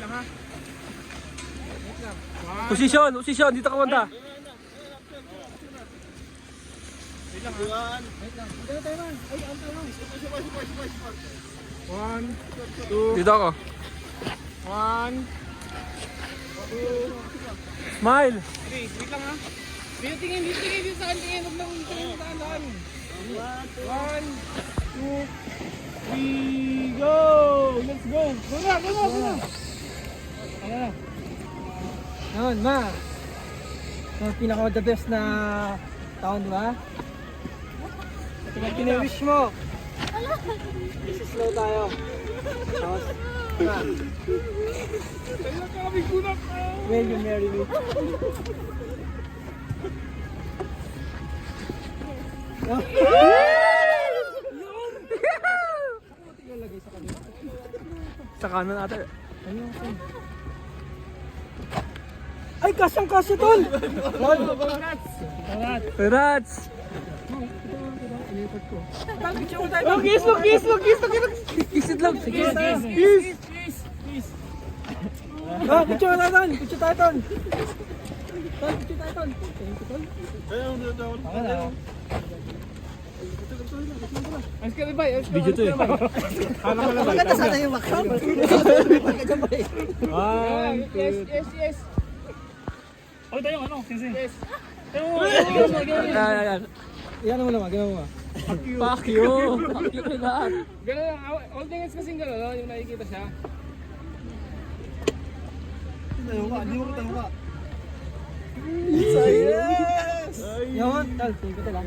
lang ha. Posisyon, posisyon. Dito ka manda. Wait lang ha. Wait lang. Tayo tayo man. Ay, ang tayo man. One, two, Dito ako. one, two, Smile. three. Wait lang ha. Dito tingin dito sa akin tingin. Huwag lang tingin sa daan. One, two, three, go! Let's go! Go na, go na, go na! Ano na? Naman, ma. So, pinaka-the best na taon, di ba? Pinawish mo. Slow tayo. Tapos, ma. Will you marry me? Sa kanan ata. Ay, kasyang-kasya tol! Rats. Kisit lang. Ah, picture tayo ton! Picture tayo ton! Ton, picture tayo ton! Ayos ka rin ba? Video to eh. Maganda sana yung makam. Yes. Oh, tayo ano? Sing. Yes. Ayan. Yan mo naman, gano'n mo. Fuck you. Fuck you kay lahat. Gano'n lang, all things kasing gano'n, no? Yung nakikita siya. Hindi mo kita mukha. Yes! Yun, tal, sige ko lang.